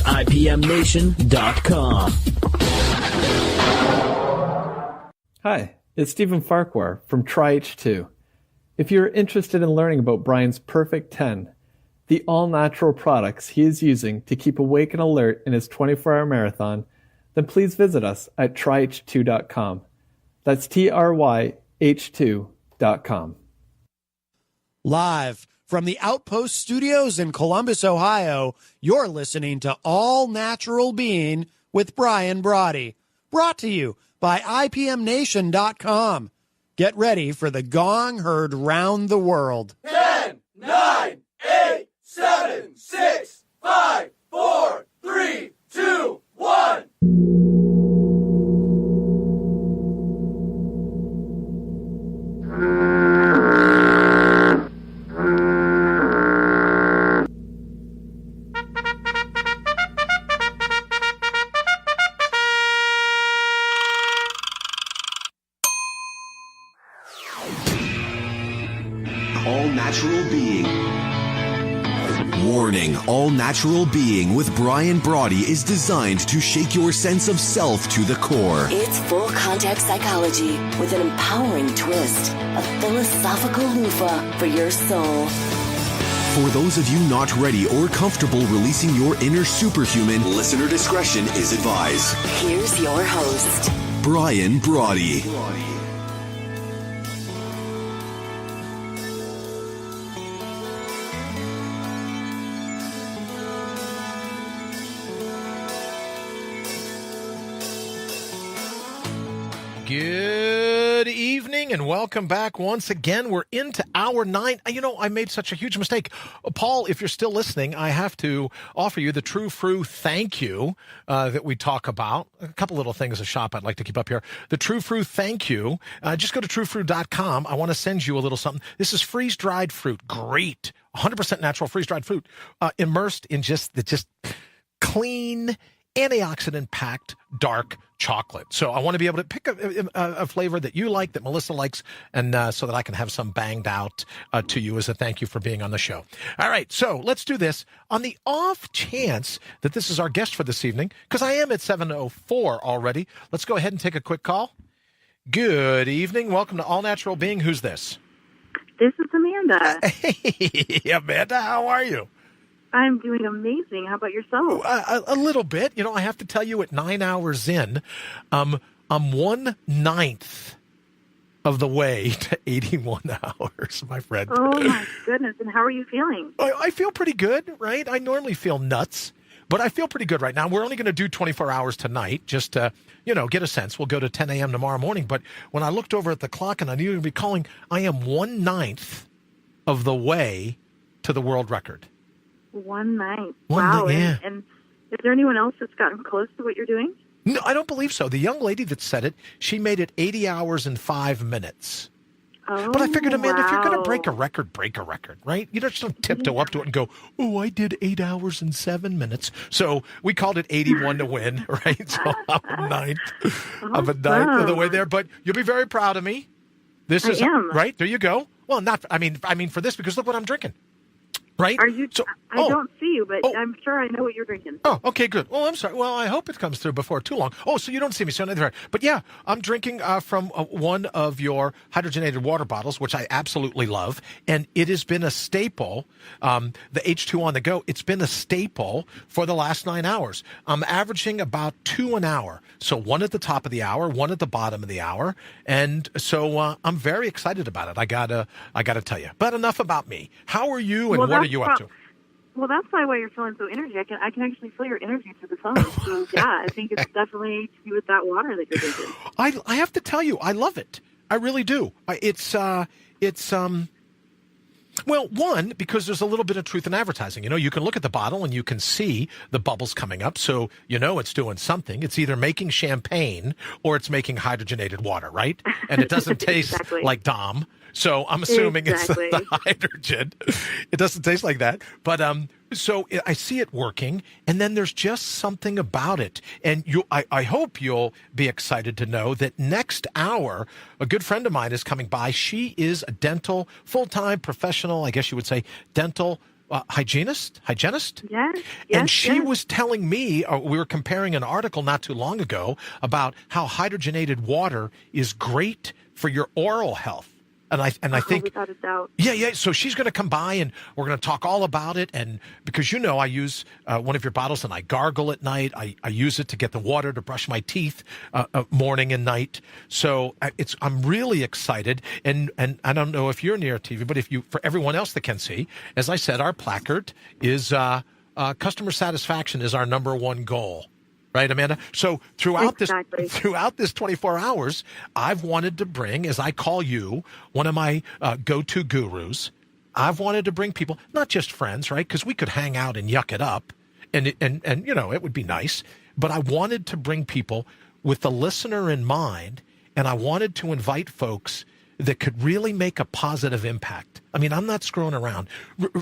IPMNation.com. Hi, it's Stephen Farquhar from TryH2. If you're interested in learning about Brian's Perfect 10, the all-natural products he is using to keep awake and alert in his 24-hour marathon, then please visit us at tryh2.com. That's TRYH2.com. Live from the Outpost Studios in Columbus, Ohio, you're listening to All Natural Being with Brian Brawdy. Brought to you by IPMNation.com. Get ready for the gong heard round the world. 10, 9, 8, 7, 6, 5, 4, 3, 2, 1. All-Natural Being. Warning, All-Natural Being with Brian Brawdy is designed to shake your sense of self to the core. It's full contact psychology with an empowering twist, a philosophical loofah for your soul. For those of you not ready or comfortable releasing your inner superhuman, listener discretion is advised. Here's your host, Brian Brawdy. Good evening and welcome back once again. We're into hour 9. You know, I made such a huge mistake. Paul, if you're still listening, I have to offer you the True Frou thank you that we talk about. A couple little things, a shop I'd like to keep up here. The True Frou thank you. Just go to truefruit.com. I want to send you a little something. This is freeze-dried fruit. Great. 100% natural freeze-dried fruit. Immersed in just clean, antioxidant-packed, dark chocolate. So I want to be able to pick a flavor that you like, that Melissa likes, and so that I can have some banged out to you as a thank you for being on the show. All right, so let's do this. On the off chance that this is our guest for this evening, because I am at 7:04 already, let's go ahead and take a quick call. Good evening. Welcome to All Natural Being. Who's this? This is Amanda. Hey, Amanda, how are you? I'm doing amazing. How about yourself? A little bit. You know, I have to tell you, at 9 hours in, I'm 1/9 of the way to 81 hours, my friend. Oh, my goodness. And how are you feeling? I feel pretty good, right? I normally feel nuts, but I feel pretty good right now. We're only going to do 24 hours tonight just to, get a sense. We'll go to 10 a.m. tomorrow morning. But when I looked over at the clock and I knew you'd be calling, I am 1/9 of the way to the world record. 1/9. Wow. Yeah. And is there anyone else that's gotten close to what you're doing? No, I don't believe so. The young lady that said it, she made it 80 hours and 5 minutes. Oh, but I figured, Amanda, if you're going to wow. break a record, right? You just don't tiptoe up to it and go, oh, I did 8 hours and 7 minutes. So we called it 81 to win, right? So I'm a ninth of the way there. But you'll be very proud of me. This is right. There you go. Well, I mean for this, because look what I'm drinking. Right? Are you? So, I don't see you, but I'm sure I know what you're drinking. Oh, okay, good. Well, I'm sorry. Well, I hope it comes through before too long. Oh, so you don't see me. So neither. But yeah, I'm drinking from one of your hydrogenated water bottles, which I absolutely love, and it has been a staple. The H2 on the go. It's been a staple for the last 9 hours. I'm averaging about 2 an hour. So one at the top of the hour, one at the bottom of the hour, and so I'm very excited about it. I gotta tell you. But enough about me. How are you, and what are you up to? Well, that's probably why you're feeling so energetic. I can actually feel your energy through the phone. So, yeah, I think it's definitely to do with that water that you're drinking. I have to tell you, I love it. I really do. Well, one, because there's a little bit of truth in advertising. You can look at the bottle and you can see the bubbles coming up. So, it's doing something. It's either making champagne or it's making hydrogenated water, right? And it doesn't taste like Dom. So I'm assuming it's the hydrogen. It doesn't taste like that. But so I see it working, and then there's just something about it. And I hope you'll be excited to know that next hour, a good friend of mine is coming by. She is a dental, full-time professional, I guess you would say, dental hygienist? Yes. And she was telling me, we were comparing an article not too long ago about how hydrogenated water is great for your oral health. And I think, without a doubt. Yeah. So she's going to come by and we're going to talk all about it. And because, I use one of your bottles and I gargle at night. I use it to get the water to brush my teeth morning and night. So I'm really excited. And I don't know if you're near TV, but for everyone else that can see, as I said, our placard is customer satisfaction is our number one goal. Right, Amanda? So throughout this 24 hours, I've wanted to bring, as I call you, one of my go-to gurus. I've wanted to bring people, not just friends, right? Because we could hang out and yuck it up, and it would be nice. But I wanted to bring people with the listener in mind, and I wanted to invite folks that could really make a positive impact. I mean, I'm not screwing around.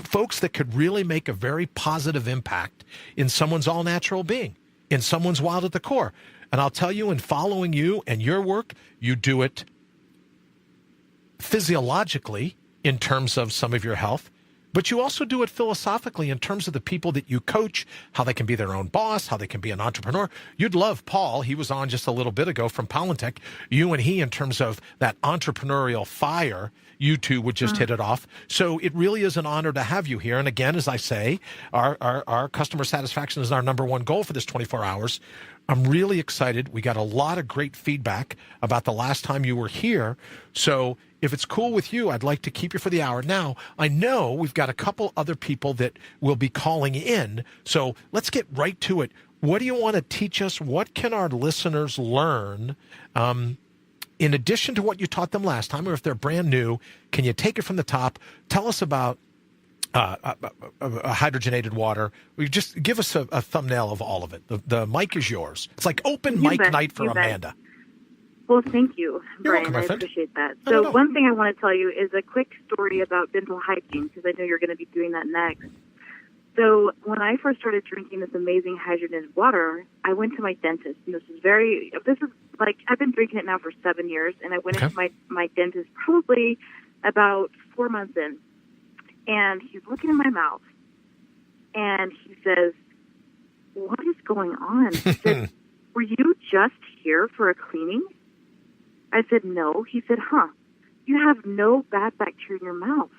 Folks that could really make a very positive impact in someone's all-natural being. In someone's wild at the core. And I'll tell you, in following you and your work, you do it physiologically in terms of some of your health, but you also do it philosophically in terms of the people that you coach, how they can be their own boss, how they can be an entrepreneur. You'd love Paul. He was on just a little bit ago from Polentech. You and he, in terms of that entrepreneurial fire, you two would just hit it off. So it really is an honor to have you here. And again, as I say, our customer satisfaction is our number one goal for this 24 hours. I'm really excited. We got a lot of great feedback about the last time you were here. So if it's cool with you, I'd like to keep you for the hour. Now, I know we've got a couple other people that will be calling in. So let's get right to it. What do you want to teach us? What can our listeners learn? In addition to what you taught them last time, or if they're brand new, can you take it from the top? Tell us about hydrogenated water. Just give us a thumbnail of all of it. The mic is yours. It's like open mic night for Amanda. Well, thank you, Brian. Welcome, my friend. I appreciate that. No. So one thing I want to tell you is a quick story about dental hygiene, because I know you're going to be doing that next. So when I first started drinking this amazing hydrogenated water, I went to my dentist. And this is like, I've been drinking it now for 7 years, and I went into my dentist probably about 4 months in. And he's looking in my mouth, and he says, "What is going on?" He said, "Were you just here for a cleaning?" I said, "No." He said, "You have no bad bacteria in your mouth,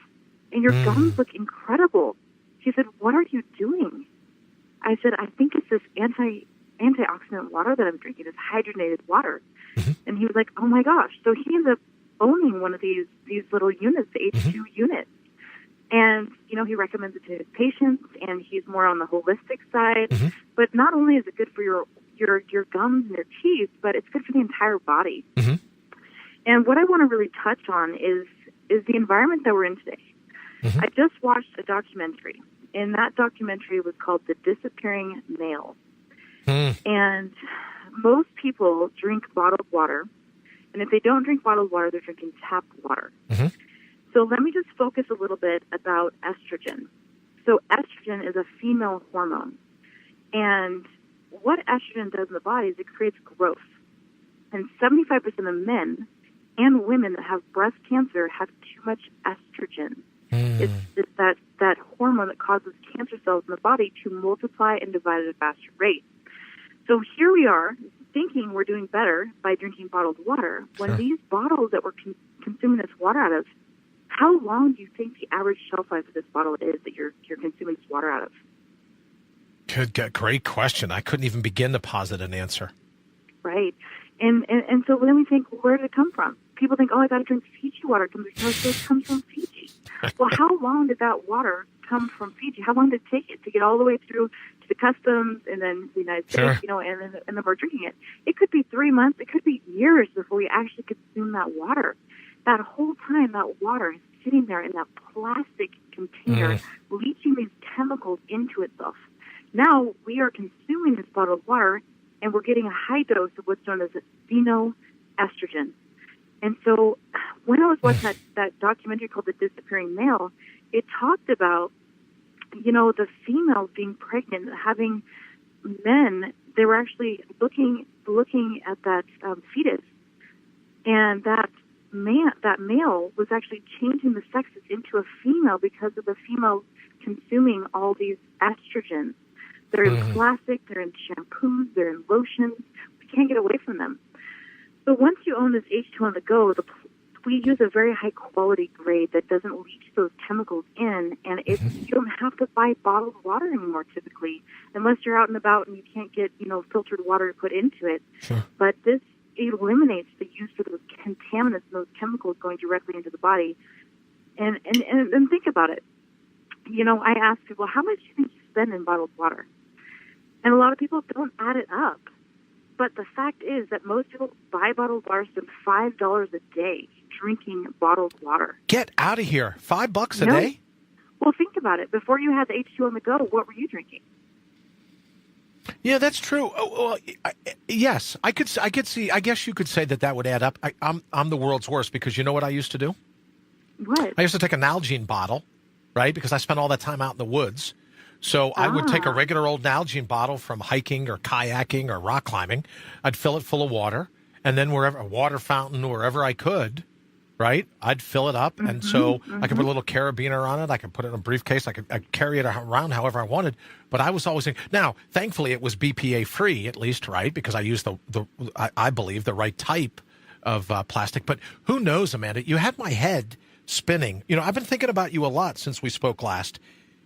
and your gums look incredible." He said, "What are you doing?" I said, "I think it's this antioxidant water that I'm drinking, this hydrogenated water." And he was like, "Oh my gosh." So he ended up owning one of these little units, the H2 unit. And, he recommends it to his patients, and he's more on the holistic side. But not only is it good for your gums and your teeth, but it's good for the entire body. And what I want to really touch on is the environment that we're in today. I just watched a documentary, and that documentary was called The Disappearing Male. And most people drink bottled water, and if they don't drink bottled water, they're drinking tap water. So let me just focus a little bit about estrogen. So estrogen is a female hormone. And what estrogen does in the body is it creates growth. And 75% of men and women that have breast cancer have too much estrogen. It's that hormone that causes cancer cells in the body to multiply and divide at a faster rate. So here we are thinking we're doing better by drinking bottled water when these bottles that we're consuming this water out of, how long do you think the average shelf life of this bottle is that you're consuming this water out of? Great question. I couldn't even begin to posit an answer. Right. And so then we think, where did it come from? People think, I got to drink Fiji water. It comes from Fiji. Well, how long did that water come from Fiji? How long did it take it to get all the way through to the customs and then the United States, and then we're drinking it? It could be 3 months. It could be years before we actually consume that water. That whole time, that water is sitting there in that plastic container, leaching these chemicals into itself. Now we are consuming this bottled water, and we're getting a high dose of what's known as xenoestrogen. And so when I was watching that documentary called The Disappearing Male, it talked about, the females being pregnant, having men, they were actually looking at that fetus, and that male was actually changing the sexes into a female because of the female consuming all these estrogens. They're in plastic, they're in shampoos, they're in lotions. We can't get away from them. So once you own this H2 on the go, we use a very high quality grade that doesn't leach those chemicals in, and you don't have to buy bottled water anymore typically, unless you're out and about and you can't get filtered water put into it. Sure. But this eliminates the use of those contaminants and those chemicals going directly into the body. And think about it. I ask people, how much do you think you spend in bottled water? And a lot of people don't add it up. But the fact is that most people buy bottled water, spend $5 a day drinking bottled water. Get out of here. $5 a day? Well, think about it. Before you had the H2 on the go, what were you drinking? Yeah, that's true. Oh, well, yes, I could see. I guess you could say that would add up. I'm the world's worst because you know what I used to do? What? I used to take a Nalgene bottle, right? Because I spent all that time out in the woods. So I would take a regular old Nalgene bottle from hiking or kayaking or rock climbing. I'd fill it full of water, and then a water fountain, wherever I could, right? I'd fill it up, and so I could put a little carabiner on it. I could put it in a briefcase. I'd carry it around however I wanted. But I was always now. Thankfully, it was BPA free, at least, right? Because I used I believe the right type of plastic. But who knows, Amanda? You had my head spinning. I've been thinking about you a lot since we spoke last.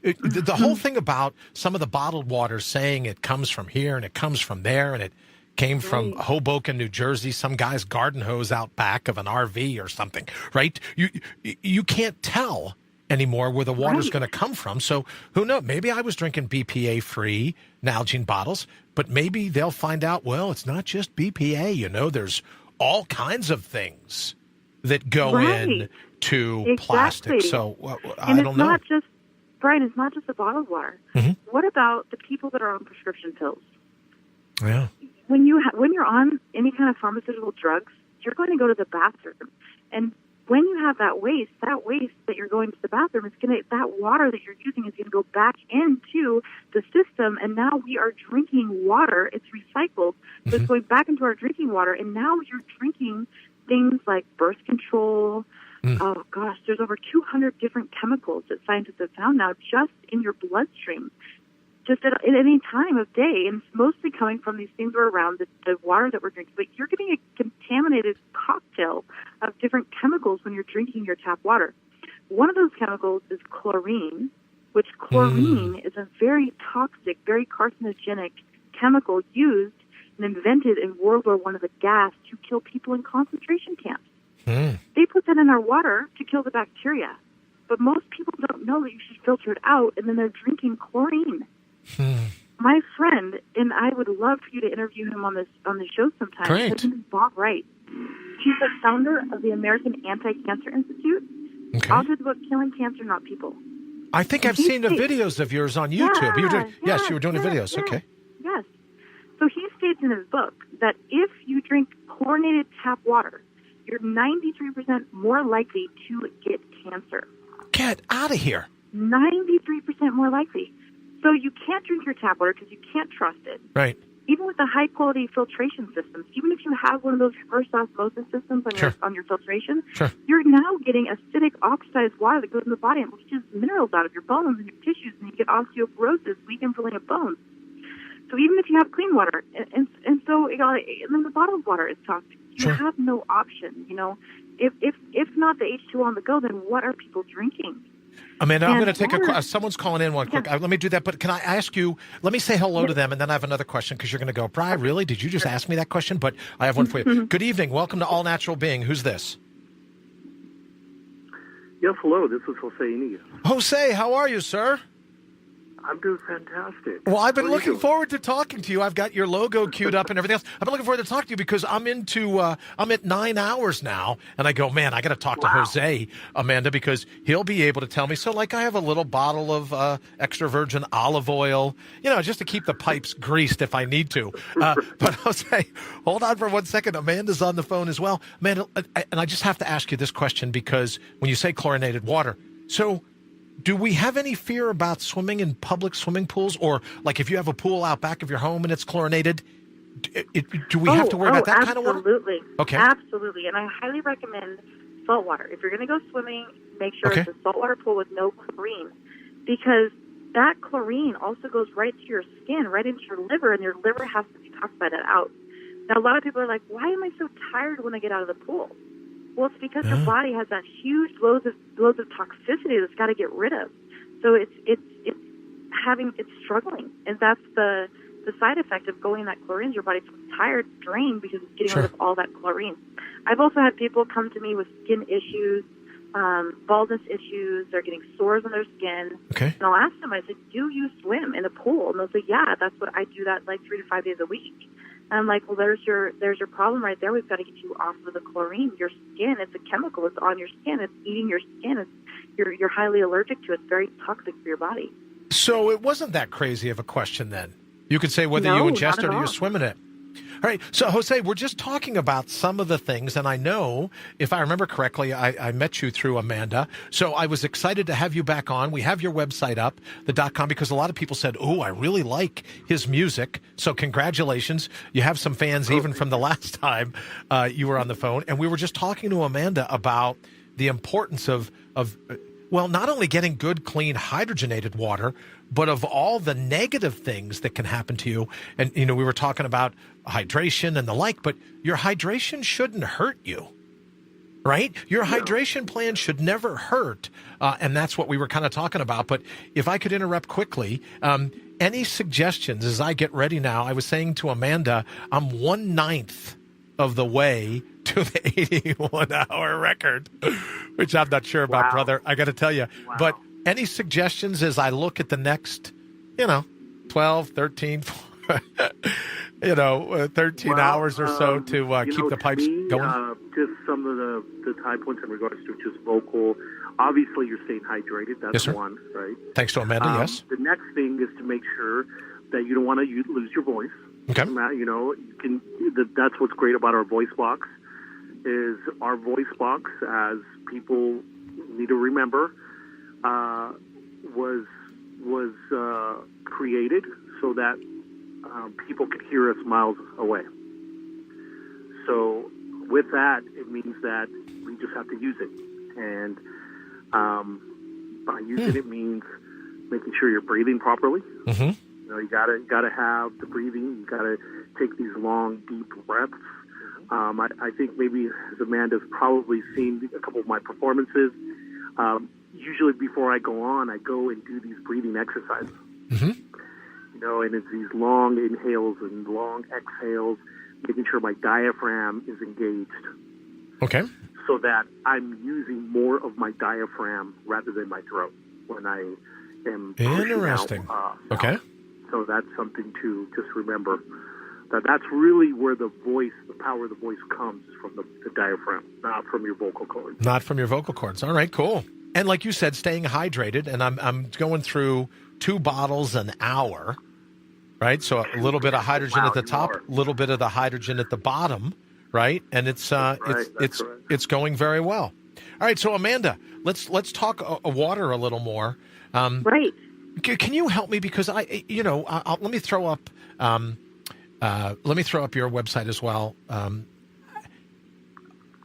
The whole thing about some of the bottled water saying it comes from here and it comes from there and it came from Hoboken, New Jersey, some guy's garden hose out back of an RV or something, right? You can't tell anymore where the water's going to come from. So who knows? Maybe I was drinking BPA-free Nalgene bottles, but maybe they'll find out, well, it's not just BPA. There's all kinds of things that go in to plastic. So I don't know. Brian, it's not just the bottled water. What about the people that are on prescription pills? Yeah. When you're on any kind of pharmaceutical drugs, you're going to go to the bathroom, and when you have that waste that you're going to the bathroom, that water that you're using is going to go back into the system, and now we are drinking water. It's recycled, so it's going back into our drinking water, and now you're drinking things like birth control. Oh, gosh, there's over 200 different chemicals that scientists have found now just in your bloodstream, just at any time of day. And it's mostly coming from these things that are around the water that we're drinking. But you're getting a contaminated cocktail of different chemicals when you're drinking your tap water. One of those chemicals is chlorine, which chlorine is a very toxic, very carcinogenic chemical used and invented in World War I as a gas to kill people in concentration camps. They put that in our water to kill the bacteria. But most people don't know that you should filter it out, and then they're drinking chlorine. My friend, and I would love for you to interview him on the show sometime. Great. His name is Bob Wright. He's the founder of the American Anti-Cancer Institute. Okay. Author of the book Killing Cancer, Not People. I think I've seen the videos of yours on YouTube. Yes, you were doing the videos. Yes, Okay. Yes. So he states in his book that if you drink chlorinated tap water, you're 93% more likely to get cancer. Get out of here. 93% more likely. So you can't drink your tap water because you can't trust it. Right. Even with the high-quality filtration systems, even if you have one of those reverse osmosis systems on your filtration, you're now getting acidic, oxidized water that goes in the body and leaches minerals out of your bones and your tissues, and you get osteoporosis, weakened filling of bones. So even if you have clean water, and then the bottled water is toxic. You have no option. If not the H2 on the go, then what are people drinking? Amanda, I'm going to take someone's calling in one quick. Let me do that. But can I ask you, let me say hello to them, and then I have another question because you're going to go, Brian, really? Did you just ask me that question? But I have one for you. Good evening. Welcome to All Natural Being. Who's this? Yes, hello. This is Jose Inigo. Jose, how are you, sir? I'm doing fantastic. Well, I've been looking forward to talking to you. I've got your logo queued up and everything else. I've been looking forward to talking to you because I'm at 9 hours now, and I go, man, I got to talk to Jose, Amanda, because he'll be able to tell me. So, like, I have a little bottle of extra virgin olive oil, just to keep the pipes greased if I need to. But Jose, hold on for 1 second. Amanda's on the phone as well. Amanda, and I just have to ask you this question because when you say chlorinated water, so do we have any fear about swimming in public swimming pools? Or, like, if you have a pool out back of your home and it's chlorinated, do we have to worry about that kind of water? Absolutely. Okay. Absolutely. And I highly recommend salt water. If you're going to go swimming, make sure it's a saltwater pool with no chlorine. because that chlorine also goes right to your skin, right into your liver, and your liver has to detoxify that out. Now, a lot of people are like, why am I so tired when I get out of the pool? Well, it's because your body has that huge loads of toxicity that's got to get rid of. So it's struggling, and that's the side effect of going in that chlorine. Your body's tired, drained, because it's getting rid of all that chlorine. I've also had people come to me with skin issues, baldness issues. They're getting sores on their skin. Okay. And I'll ask them, I said, do you swim in the pool? And they'll say, yeah, that's what I do, that like 3 to 5 days a week. And I'm like, well, there's your problem right there. We've got to get you off of the chlorine. Your skin, it's a chemical. It's on your skin. It's eating your skin. You're highly allergic to it. It's very toxic for your body. So it wasn't that crazy of a question then. You could say whether you ingest it or you swim in it. All right. So, Jose, we're just talking about some of the things. And I know, if I remember correctly, I met you through Amanda. So I was excited to have you back on. We have your website up, the .com, because a lot of people said, oh, I really like his music. So congratulations. You have some fans even from the last time you were on the phone. And we were just talking to Amanda about the importance of not only getting good, clean, hydrogenated water, but of all the negative things that can happen to you. And, we were talking about hydration and the like, but your hydration shouldn't hurt you, right? Your hydration plan should never hurt. And that's what we were kind of talking about. But if I could interrupt quickly, any suggestions as I get ready now? I was saying to Amanda, I'm 1/9 of the way to the 81-hour record, which I'm not sure about, brother. I got to tell you. Wow. But any suggestions as I look at the next, 12, 13, 13 hours or so to keep the pipes going? Just some of the high points in regards to just vocal. Obviously, you're staying hydrated. That's one, right? Thanks to Amanda, yes. The next thing is to make sure that you don't want to lose your voice. Okay. That's what's great about our voice box. Is our voice box, as people need to remember, was created so that people could hear us miles away. So with that, it means that we just have to use it, and by using it means making sure you're breathing properly. Mm-hmm. You gotta have the breathing. You gotta take these long, deep breaths. I think maybe as Amanda's probably seen a couple of my performances. Usually before I go on, I go and do these breathing exercises. Mm-hmm. And it's these long inhales and long exhales, making sure my diaphragm is engaged. Okay. So that I'm using more of my diaphragm rather than my throat when I am Interesting. Okay. So that's something to just remember. That's really where the power of the voice comes, from the diaphragm, not from your vocal cords. Not from your vocal cords. All right, cool. And like you said, staying hydrated, and I'm going through 2 bottles an hour, right? So a little bit of hydrogen at the top, a little bit of the hydrogen at the bottom, right? And it's going very well. All right, so Amanda, let's talk water a little more. Right. Can you help me, because let me throw up your website as well.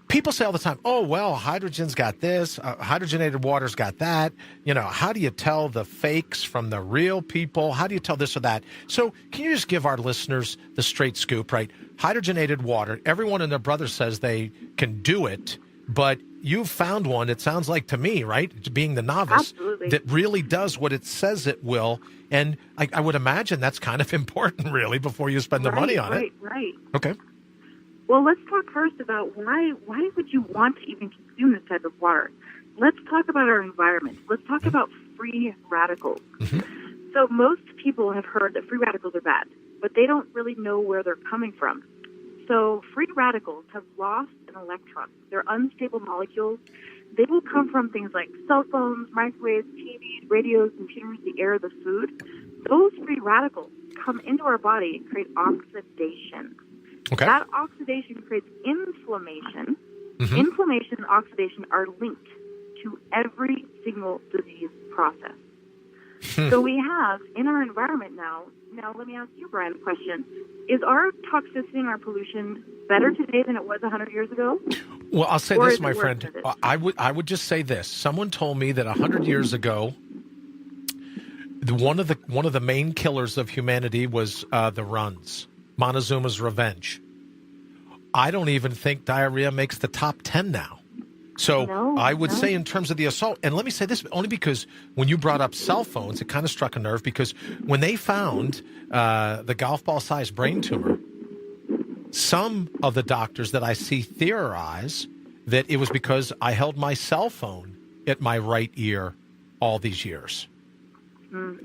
People say all the time, oh, well, hydrogen's got this, hydrogenated water's got that. How do you tell the fakes from the real people? How do you tell this or that? So can you just give our listeners the straight scoop, right? Hydrogenated water, everyone and their brother says they can do it, but you've found one, it sounds like to me, right, being the novice, Absolutely. that really does what it says it will. And I would imagine that's kind of important, really, before you spend the money on it. Right. Okay. Well, let's talk first about why would you want to even consume this type of water? Let's talk about our environment. Let's talk about free radicals. Mm-hmm. So most people have heard that free radicals are bad, but they don't really know where they're coming from. So free radicals have lost an electron. They're unstable molecules. They will come from things like cell phones, microwaves, TVs, radios, computers, the air, the food. Those free radicals come into our body and create oxidation. Okay. That oxidation creates inflammation. Mm-hmm. Inflammation and oxidation are linked to every single disease process. So we have in our environment now, let me ask you, Brian, a question. Is our toxicity and our pollution better today than it was 100 years ago? Well, I'll say this, my friend. I would just say this. Someone told me that 100 years ago, One of the main killers of humanity was the runs, Montezuma's Revenge. I don't even think diarrhea makes the top 10 now. So I would say in terms of the assault, and let me say this only because when you brought up cell phones, it kind of struck a nerve because when they found the golf ball-sized brain tumor, some of the doctors that I see theorize that it was because I held my cell phone at my right ear all these years.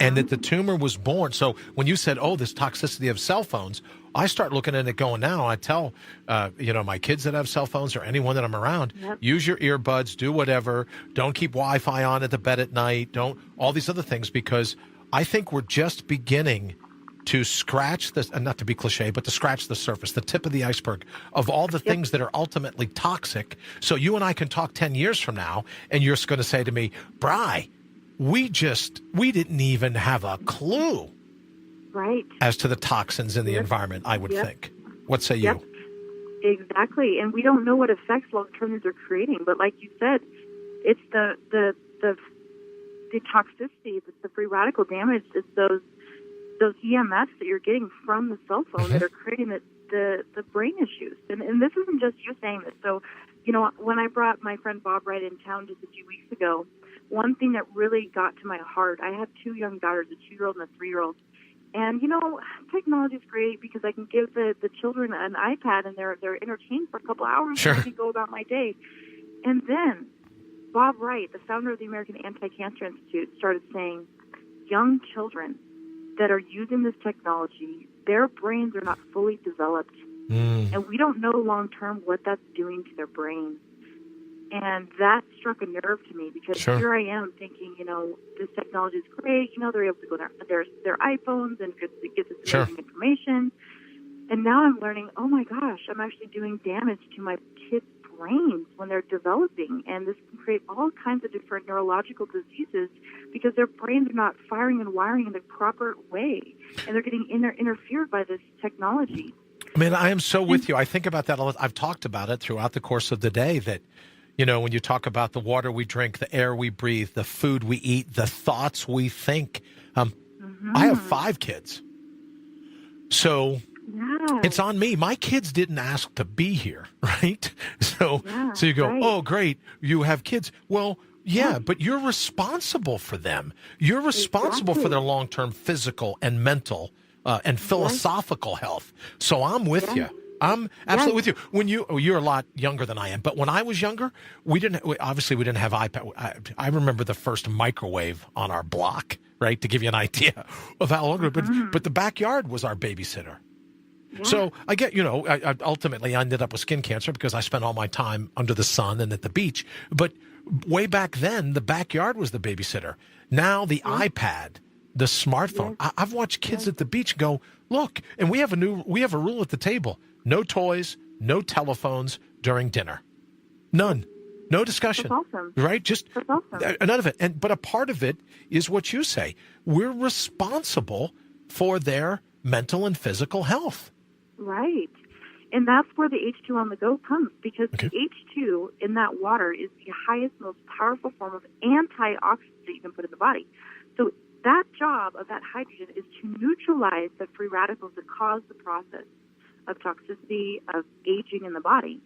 And that the tumor was born. So when you said, this toxicity of cell phones, I start looking at it going now. I tell, my kids that have cell phones or anyone that I'm around, use your earbuds, do whatever. Don't keep Wi-Fi on at the bed at night. Don't all these other things, because I think we're just beginning to scratch this, and not to be cliche, but to scratch the surface, the tip of the iceberg of all the things that are ultimately toxic. So you and I can talk 10 years from now, and you're going to say to me, Bri, we didn't even have a clue as to the toxins in the environment, I would think. What say you? Exactly. And we don't know what effects long-term these are creating. But like you said, it's the toxicity, the free radical damage, it's those EMFs that you're getting from the cell phone that are creating the brain issues. And this isn't just you saying this. So, when I brought my friend Bob Wright in town just a few weeks ago, one thing that really got to my heart, I have two young daughters, a 2-year-old and a 3-year-old. And, technology is great because I can give the children an iPad and they're entertained for a couple hours and I can go about my day. And then Bob Wright, the founder of the American Anti-Cancer Institute, started saying young children that are using this technology, their brains are not fully developed. And we don't know long-term what that's doing to their brains. And that struck a nerve to me because here I am thinking, this technology is great. They're able to go their iPhones and get this amazing information. And now I'm learning, oh my gosh, I'm actually doing damage to my kids' brains when they're developing. And this can create all kinds of different neurological diseases because their brains are not firing and wiring in the proper way. And they're getting interfered by this technology. I mean, I am so with you. I think about that a lot. I've talked about it throughout the course of the day that, when you talk about the water we drink, the air we breathe, the food we eat, the thoughts we think. I have 5 kids. So it's on me. My kids didn't ask to be here, right? So you go, oh, great, you have kids. Well, but you're responsible for them. You're responsible for their long-term physical and mental and philosophical health. So I'm with you. I'm absolutely with you. When you're a lot younger than I am, but when I was younger, we didn't have iPad. I remember the first microwave on our block, right? To give you an idea of how long ago, but the backyard was our babysitter. Yeah. So I get, I ultimately ended up with skin cancer because I spent all my time under the sun and at the beach. But way back then, the backyard was the babysitter. Now the iPad, the smartphone. I've watched kids at the beach go, look, and we have a rule at the table. No toys, no telephones during dinner. None. No discussion. That's awesome. Right? Just That's awesome. None of it. But a part of it is what you say. We're responsible for their mental and physical health. Right. And that's where the H2 on the go comes because the H2 in that water is the highest, most powerful form of antioxidant that you can put in the body. So that job of that hydrogen is to neutralize the free radicals that cause the process of toxicity, of aging in the body.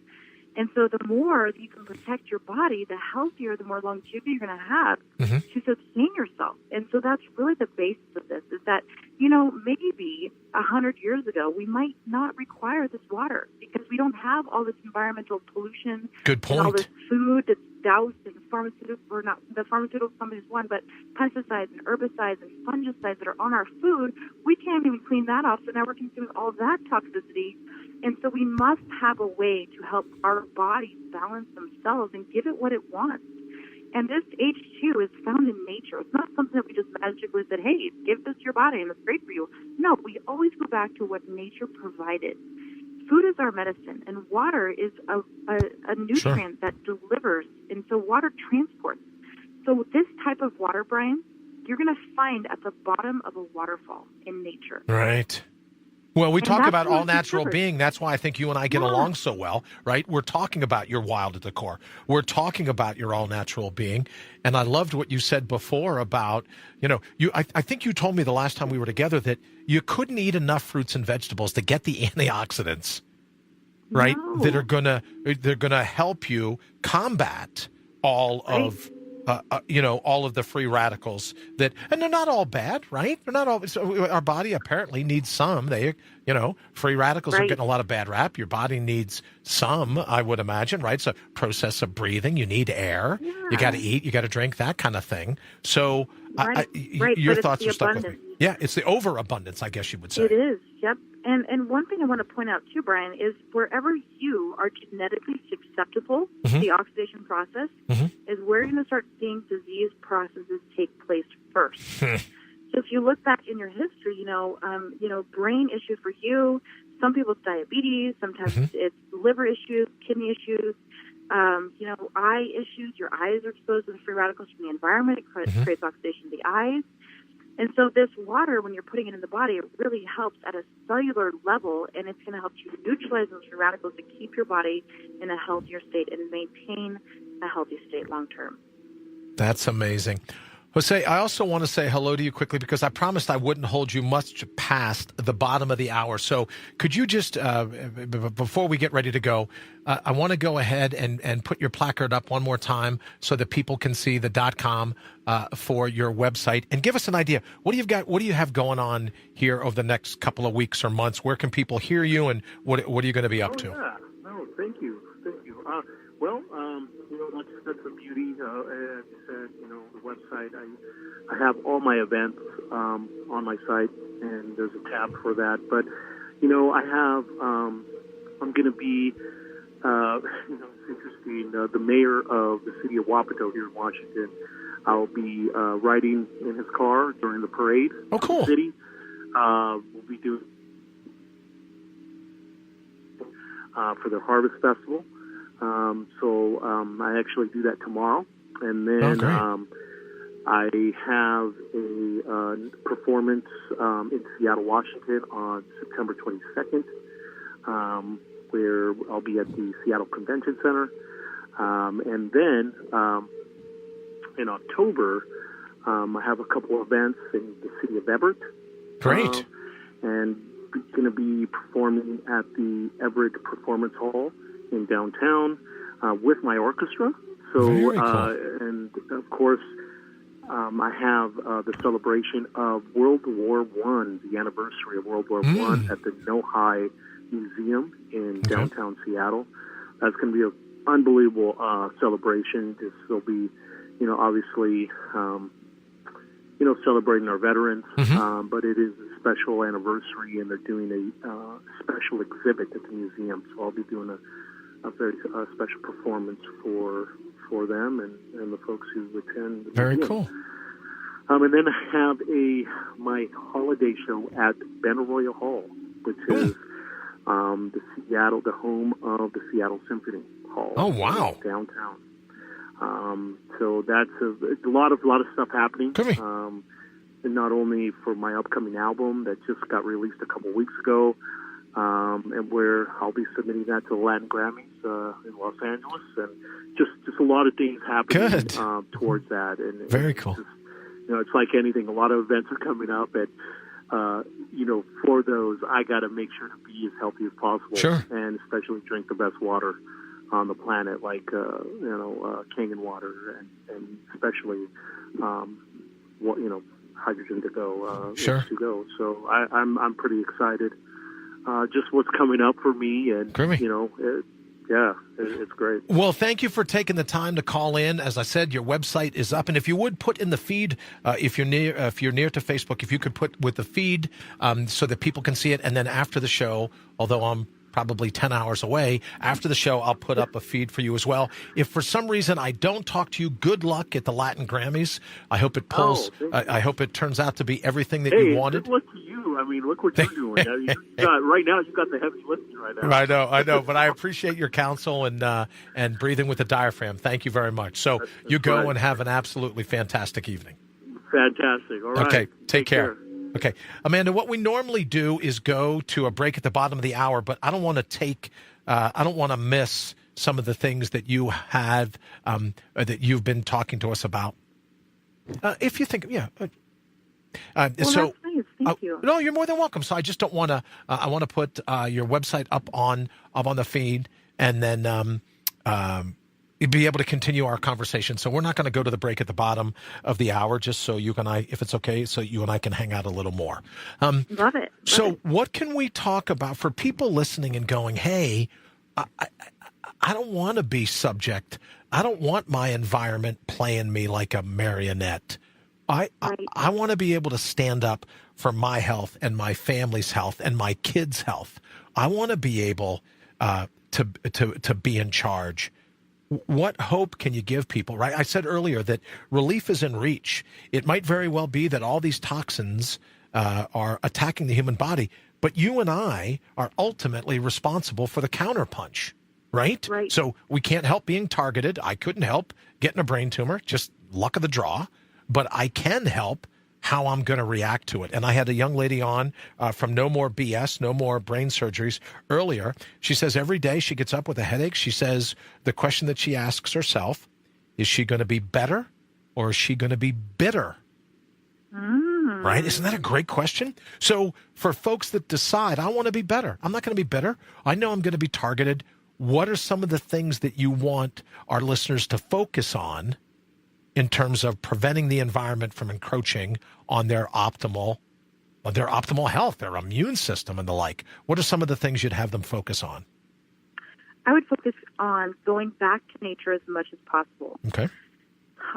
And so the more that you can protect your body, the healthier, the more longevity you're going to have to sustain yourself. And so that's really the basis of this, is that, maybe 100 years ago, we might not require this water because we don't have all this environmental pollution. Good point. And all this food that's doused in pharmaceutical, or not the pharmaceutical companies one, but pesticides and herbicides and fungicides that are on our food. We can't even clean that off. So now we're consuming all of that toxicity. And so we must have a way to help our bodies balance themselves and give it what it wants. And this H2 is found in nature. It's not something that we just magically said, hey, give this to your body and it's great for you. No, we always go back to what nature provided. Food is our medicine, and water is a nutrient that delivers. And so water transports. So this type of water, Brian, you're going to find at the bottom of a waterfall in nature. Right. Well, we And talk that's about what we all natural discovered. being. That's why I think you and I get along so well, right? We're talking about your wild at the core. We're talking about your all natural being. And I loved what you said before about, I think you told me the last time we were together that you couldn't eat enough fruits and vegetables to get the antioxidants, right? No. They're gonna help you combat all of all of the free radicals and they're not all bad, right? They're not all. So our body apparently needs some. Free radicals are Right. getting a lot of bad rap. Your body needs some, I would imagine, right? So process of breathing. You need air. Yeah. You got to eat. You got to drink. That kind of thing. So Right. your But it's thoughts the are stuck with me. abundance. Yeah, it's the overabundance, I guess you would say. It is, yep. And one thing I want to point out too, Brian, is wherever you are genetically susceptible to the oxidation process is where you're going to start seeing disease processes take place first. So if you look back in your history, brain issues for you, some people it's diabetes, sometimes it's liver issues, kidney issues, eye issues. Your eyes are exposed to the free radicals from the environment. It creates oxidation of the eyes. And so this water, when you're putting it in the body, it really helps at a cellular level, and it's going to help you neutralize those free radicals to keep your body in a healthier state and maintain a healthy state long term. That's amazing. Jose, I also want to say hello to you quickly because I promised I wouldn't hold you much past the bottom of the hour. So could you just, before we get ready to go, I want to go ahead and put your placard up one more time so that people can see the .com for your website and give us an idea. What do you have going on here over the next couple of weeks or months? Where can people hear you and what are you going to be up to? Yeah. No, thank you. That's the beauty. The website. I have all my events on my site, and there's a tab for that. But I have. I'm going to be. It's interesting. The mayor of the city of Wapato here in Washington. I'll be riding in his car during the parade. Oh, cool. Of the city. We'll be doing for the Harvest Festival. I actually do that tomorrow, and then I have a performance in Seattle, Washington on September 22nd, where I'll be at the Seattle Convention Center, and then in October I have a couple of events in the city of Everett. Great. And going to be performing at the Everett Performance Hall in downtown with my orchestra. So, Very cool. And of course, I have the celebration of World War I, the anniversary of World War I at the Nohi Museum in downtown Seattle. That's going to be an unbelievable celebration. This will be, obviously, celebrating our veterans, but it is a special anniversary, and they're doing a special exhibit at the museum. So I'll be doing a very special performance for them and the folks who attend. Very cool. And then I have my holiday show at Benaroya Hall, which is the home of the Seattle Symphony Hall. Oh, wow. Downtown. So that's a lot of stuff happening. And not only for my upcoming album that just got released a couple weeks ago, and where I'll be submitting that to the Latin Grammys in Los Angeles, and just a lot of things happening towards that. And very cool. It's like anything. A lot of events are coming up, and for those, I got to make sure to be as healthy as possible, and especially drink the best water on the planet, like Kangen water, and especially hydrogen to go. To go. So I'm pretty excited. Just what's coming up for me, and it's great. Well, thank you for taking the time to call in. As I said, your website is up, and if you would put in the feed, if you're near to Facebook, if you could put with the feed so that people can see it, and then after the show, although I'm probably 10 hours away. After the show, I'll put up a feed for you as well. If for some reason I don't talk to you, good luck at the Latin Grammys. I hope it pulls. I hope it turns out to be everything that you wanted. Good luck to you. I mean, look what you're doing. Right now, you've got the heavy lifting right now. I know, but I appreciate your counsel and breathing with the diaphragm. Thank you very much. So you go and have an absolutely fantastic evening. Fantastic. All right. Okay, take care. Okay. Amanda, what we normally do is go to a break at the bottom of the hour, but I don't want to miss some of the things that you have, that you've been talking to us about. If you think, yeah. Well, that's nice. Thank you. No, you're more than welcome. So I just don't want to, I want to put your website up on the feed, and then you'd be able to continue our conversation. So we're not going to go to the break at the bottom of the hour, just so you and I, if it's okay, so you and I can hang out a little more. Love it. So what can we talk about for people listening and going, hey, I don't want to be subject. I don't want my environment playing me like a marionette. I want to be able to stand up for my health and my family's health and my kids' health. I want to be able to be in charge. What hope can you give people, right? I said earlier that relief is in reach. It might very well be that all these toxins are attacking the human body, but you and I are ultimately responsible for the counterpunch, right? Right. So we can't help being targeted. I couldn't help getting a brain tumor, just luck of the draw, but I can help how I'm going to react to it. And I had a young lady on from No More BS, No More Brain Surgeries earlier. She says every day she gets up with a headache. She says the question that she asks herself, is she going to be better or is she going to be bitter? Right? Isn't that a great question? So for folks that decide, I want to be better, I'm not going to be bitter. I know I'm going to be targeted. What are some of the things that you want our listeners to focus on in terms of preventing the environment from encroaching on their optimal health, their immune system and the like? What are some of the things you'd have them focus on? I would focus on going back to nature as much as possible. Okay.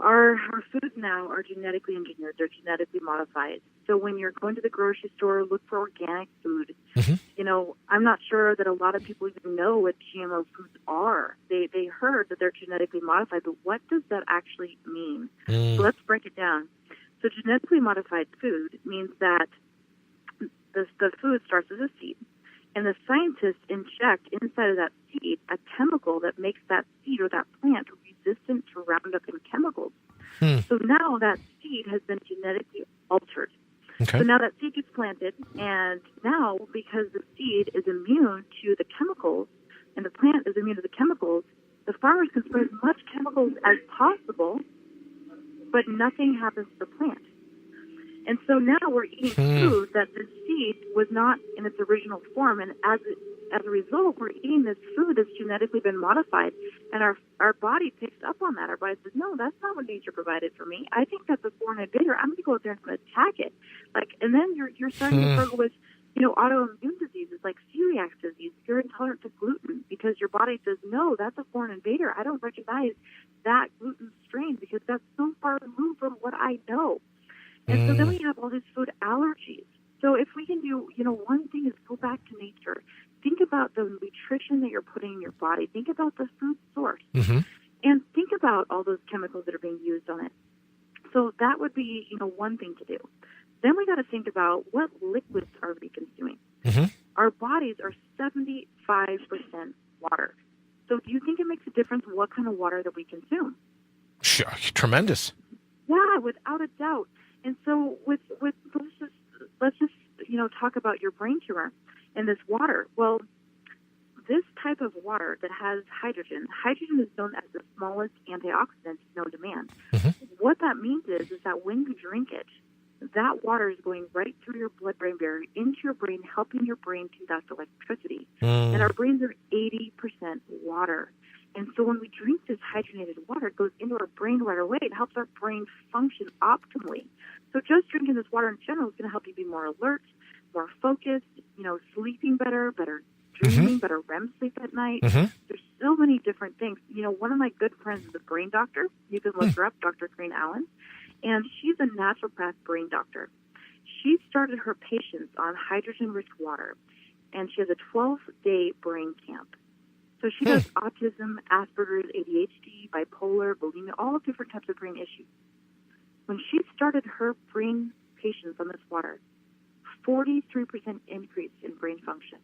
Our foods now are genetically engineered. They're genetically modified. So when you're going to the grocery store, look for organic food. Mm-hmm. You know, I'm not sure that a lot of people even know what GMO foods are. They heard that they're genetically modified, but what does that actually mean? So let's break it down. So genetically modified food means that the food starts as a seed, and the scientists inject inside of that seed a chemical that makes that seed or that plant resistant to Roundup and chemicals. So now that seed has been genetically altered. Okay. So now that seed gets planted, and now because the seed is immune to the chemicals and the plant is immune to the chemicals, the farmers can spray as much chemicals as possible, but nothing happens to the plant. And so now we're eating food that the seed was not in its original form, and as a result, we're eating this food that's genetically been modified, and our body picks up on that. Our body says, no, that's not what nature provided for me. I think that's a foreign invader. I'm going to go out there and attack it. And then you're starting to struggle with, autoimmune diseases like celiac disease. You're intolerant to gluten because your body says, no, that's a foreign invader. I don't recognize that gluten strain because that's so far removed from what I know. And so then we have all these food allergies. So if we can do, one thing is go back to nature. Think about the nutrition that you're putting in your body. Think about the food source. Mm-hmm. And think about all those chemicals that are being used on it. So that would be, one thing to do. Then we got to think about what liquids are we consuming. Mm-hmm. Our bodies are 75% water. So do you think it makes a difference what kind of water that we consume? Sure. Tremendous. Yeah, without a doubt. And so let's just talk about your brain tumor and this water. Well, this type of water that has hydrogen is known as the smallest antioxidant known to man. Mm-hmm. What that means is that when you drink it, that water is going right through your blood-brain barrier into your brain, helping your brain conduct electricity. And our brains are 80% water. And so when we drink this hydrogenated water, it goes into our brain right away. It helps our brain function optimally. So just drinking this water in general is going to help you be more alert, more focused, sleeping better dreaming, better REM sleep at night. Mm-hmm. There's so many different things. One of my good friends is a brain doctor. You can look her up, Dr. Crane Allen. And she's a naturopath brain doctor. She started her patients on hydrogen-rich water, and she has a 12-day brain camp. So she does autism, Asperger's, ADHD, bipolar, bulimia, all different types of brain issues. When she started her brain patients on this water, 43% increase in brain function.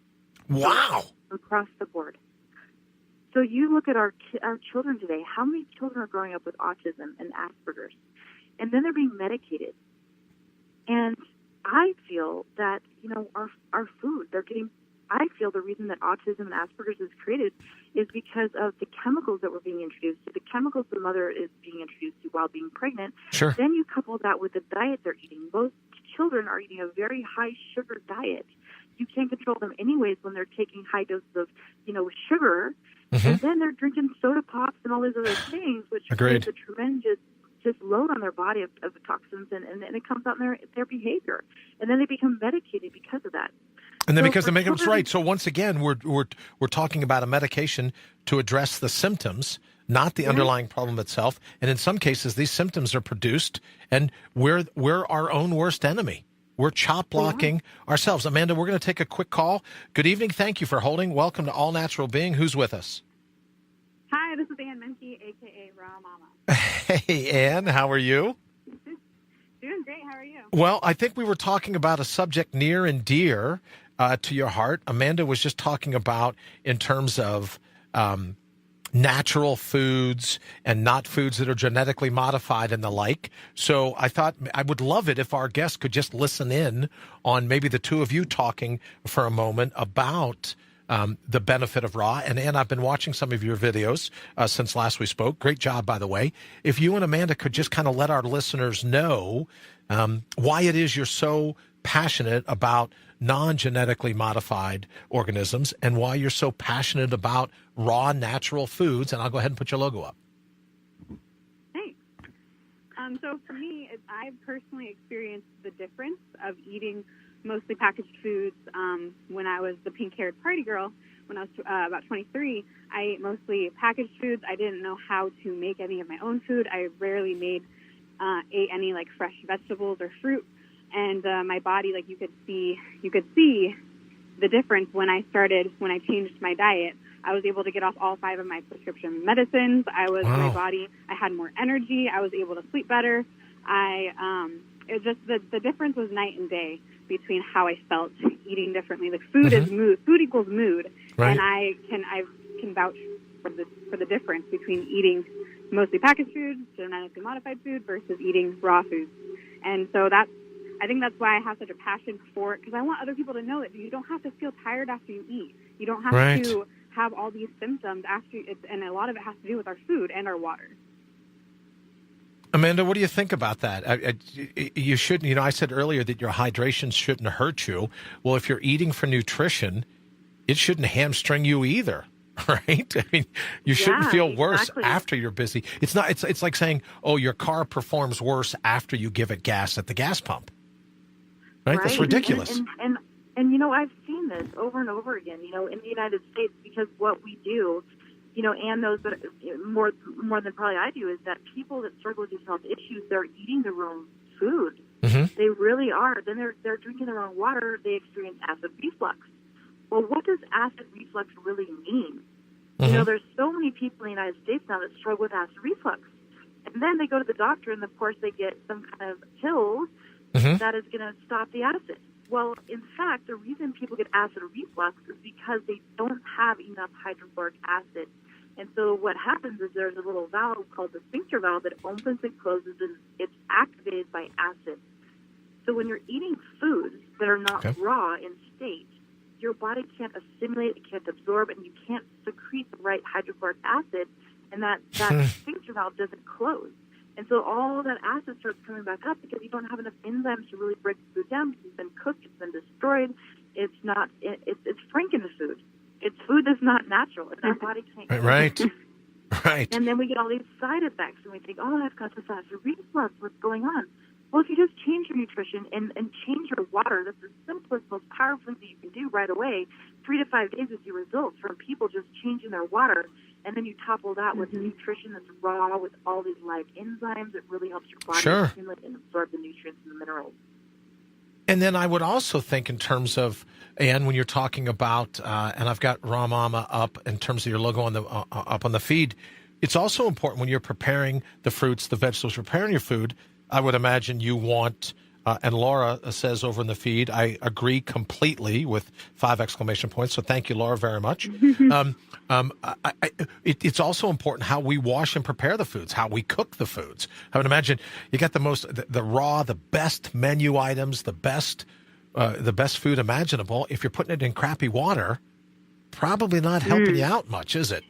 Wow. Across the board. So you look at our children today, how many children are growing up with autism and Asperger's? And then they're being medicated. And I feel that, our food, I feel the reason that autism and Asperger's is created is because of the chemicals that were being introduced, the chemicals the mother is being introduced to while being pregnant. Sure. Then you couple that with the diet they're eating. Most children are eating a very high sugar diet. You can't control them anyways when they're taking high doses of, sugar. Mm-hmm. And then they're drinking soda pops and all these other things, which creates a tremendous just load on their body of toxins, and it comes out in their behavior. And then they become medicated because of that. And then because the mechanism's right. So once again, we're talking about a medication to address the symptoms, not the underlying problem itself. And in some cases, these symptoms are produced, and we're our own worst enemy. We're chop blocking ourselves. Amanda, we're going to take a quick call. Good evening. Thank you for holding. Welcome to All Natural Being. Who's with us? Hi, this is Ann Menke, a.k.a. Raw Mama. Hey, Ann. How are you? Doing great. How are you? Well, I think we were talking about a subject near and dear to your heart. Amanda was just talking about in terms of natural foods and not foods that are genetically modified and the like. So I thought I would love it if our guests could just listen in on maybe the two of you talking for a moment about the benefit of raw. And Ann, I've been watching some of your videos since last we spoke. Great job, by the way. If you and Amanda could just kind of let our listeners know why it is you're so passionate about non-genetically modified organisms and why you're so passionate about raw natural foods. And I'll go ahead and put your logo up. Thanks. So for me, I've personally experienced the difference of eating mostly packaged foods. When I was the pink-haired party girl, when I was about 23, I ate mostly packaged foods. I didn't know how to make any of my own food. I rarely ate any like fresh vegetables or fruit. And my body, like you could see the difference when I changed my diet. I was able to get off all 5 of my prescription medicines. My body, I had more energy. I was able to sleep better. It just the difference was night and day between how I felt eating differently. Like food is mood. Food equals mood, right. And I can vouch for the difference between eating mostly packaged foods, genetically modified food, versus eating raw foods. And so I think that's why I have such a passion for it, because I want other people to know that you don't have to feel tired after you eat. You don't have to have all these symptoms after, and a lot of it has to do with our food and our water. Amanda, what do you think about that? You shouldn't, I said earlier that your hydration shouldn't hurt you. Well, if you're eating for nutrition, it shouldn't hamstring you either, right? I mean, you shouldn't feel worse after you're busy. It's not. It's like saying, oh, your car performs worse after you give it gas at the gas pump, right? That's ridiculous. And I've seen this over and over again, in the United States, because what we do, Ann knows that more than probably I do, is that people that struggle with these health issues, they're eating the wrong food. Mm-hmm. They really are. Then they're drinking the wrong water. They experience acid reflux. Well, what does acid reflux really mean? Mm-hmm. There's so many people in the United States now that struggle with acid reflux. And then they go to the doctor, and of course they get some kind of pill that is going to stop the acid. Well, in fact, the reason people get acid reflux is because they don't have enough hydrochloric acid. And so what happens is there's a little valve called the sphincter valve that opens and closes, and it's activated by acid. So when you're eating foods that are not raw in state, your body can't assimilate, it can't absorb, and you can't secrete the right hydrochloric acid, and that sphincter valve doesn't close. And so all that acid starts coming back up because you don't have enough enzymes to really break the food down, because it's been cooked, it's been destroyed. It's Frankenfood. It's food that's not natural, and our body can't get it. Right. And then we get all these side effects, and we think, oh, that's got this acid reflux. What's going on? Well, if you just change your nutrition and change your water, that's the simplest, most powerful thing that you can do right away. 3 to 5 days with your results from people just changing their water. And then you topple that with nutrition that's raw, with all these live enzymes. It really helps your body assimilate and absorb the nutrients and the minerals. And then I would also think in terms of, Ann, when you're talking about, and I've got Raw Mama up in terms of your logo on the up on the feed, it's also important when you're preparing the fruits, the vegetables, preparing your food. I would imagine you want And Laura says over in the feed, I agree completely with 5 exclamation points. So thank you, Laura, very much. It's also important how we wash and prepare the foods, how we cook the foods. I would imagine you got the raw, the best menu items, the best food imaginable. If you're putting it in crappy water, probably not helping you out much, is it?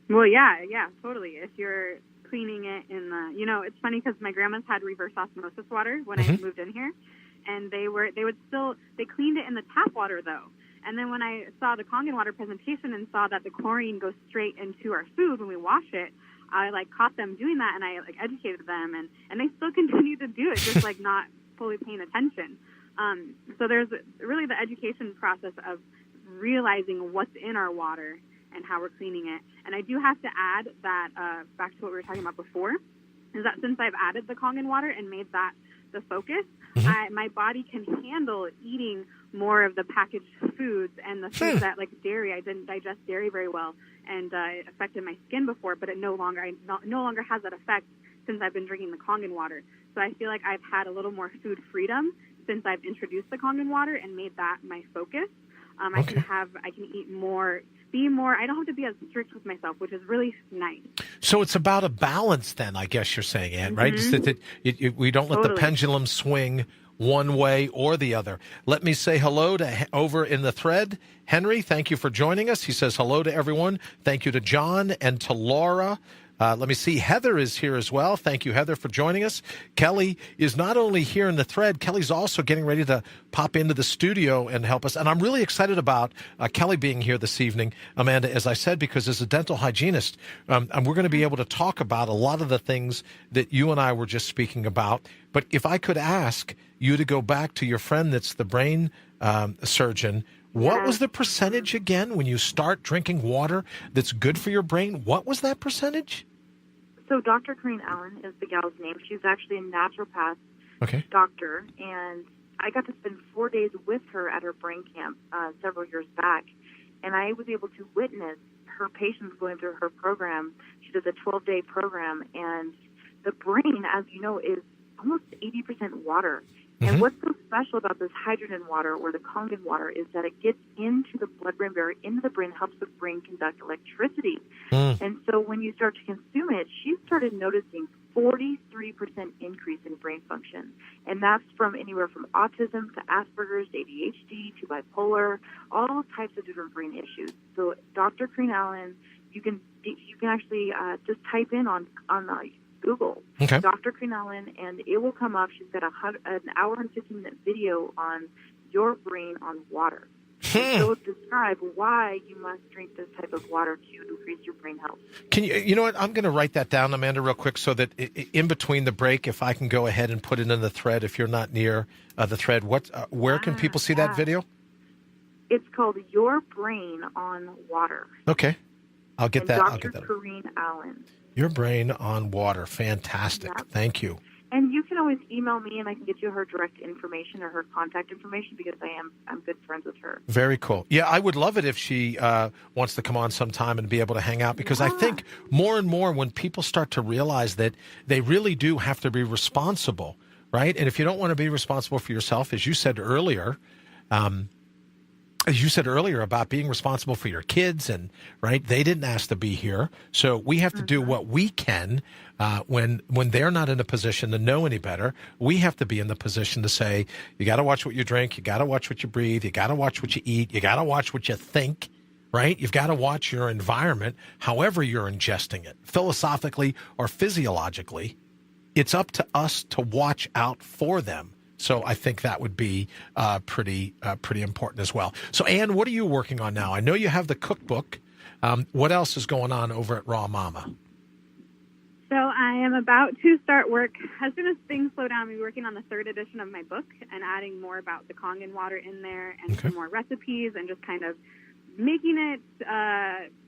Well, yeah, totally. If you're cleaning it in the, it's funny because my grandma's had reverse osmosis water when I moved in here, and they cleaned it in the tap water though. And then when I saw the Kangen water presentation and saw that the chlorine goes straight into our food when we wash it, I caught them doing that, and I educated them, and they still continue to do it, just not fully paying attention. So there's really the education process of realizing what's in our water and how we're cleaning it. And I do have to add that, back to what we were talking about before, is that since I've added the Kangen water and made that the focus, my body can handle eating more of the packaged foods and the foods that, like dairy. I didn't digest dairy very well, and it affected my skin before, but it no longer has that effect since I've been drinking the Kangen water. So I feel like I've had a little more food freedom since I've introduced the Kangen water and made that my focus. I can eat more, be more. I don't have to be as strict with myself, which is really nice. So it's about a balance, then, I guess you're saying, Ann, right? Just that we don't let the pendulum swing one way or the other. Let me say hello to over in the thread. Henry, thank you for joining us. He says hello to everyone. Thank you to John and to Laura. Let me see. Heather is here as well. Thank you, Heather, for joining us. Kelly is not only here in the thread, Kelly's also getting ready to pop into the studio and help us. And I'm really excited about Kelly being here this evening, Amanda, as I said, because as a dental hygienist, and we're going to be able to talk about a lot of the things that you and I were just speaking about. But if I could ask you to go back to your friend that's the brain surgeon, what was the percentage again when you start drinking water that's good for your brain? What was that percentage? So Dr. Corinne Allen is the gal's name. She's actually a naturopath doctor, and I got to spend 4 days with her at her brain camp several years back, and I was able to witness her patients going through her program. She does a 12-day program, and the brain, as you know, is almost 80% water. And what's so special about this hydrogen water or the Kangen water is that it gets into the blood-brain barrier, into the brain, helps the brain conduct electricity. And so when you start to consume it, she started noticing 43% increase in brain function. And that's from anywhere from autism to Asperger's, to ADHD, to bipolar, all types of different brain issues. So Dr. Corinne Allen, you can actually just type in on Google, Dr. Corinne Allen, and it will come up. She's got an hour and 15-minute video on your brain on water. She'll describe why you must drink this type of water to increase your brain health. Can you know what? I'm going to write that down, Amanda, real quick, so that in between the break, if I can go ahead and put it in the thread, if you're not near the thread, where can people see that video? It's called Your Brain on Water. Okay. I'll get that. Dr. Corinne Allen. Your Brain on Water. Fantastic. Yep. Thank you. And you can always email me, and I can get you her direct information or her contact information because I'm good friends with her. Very cool. Yeah, I would love it if she wants to come on sometime and be able to hang out, because I think more and more when people start to realize that they really do have to be responsible, right? And if you don't want to be responsible for yourself, as you said earlier, about being responsible for your kids, and right, they didn't ask to be here, so we have to do what we can. When they're not in a position to know any better, we have to be in the position to say, you got to watch what you drink, you got to watch what you breathe, you got to watch what you eat, you got to watch what you think, right? You've got to watch your environment, however you're ingesting it, philosophically or physiologically. It's up to us to watch out for them. So I think that would be pretty important as well. So, Ann, what are you working on now? I know you have the cookbook. What else is going on over at Raw Mama? So I am about to start work. As soon as things slow down, I'll be working on the 3rd edition of my book and adding more about the Kangen water in there and some more recipes and just kind of making it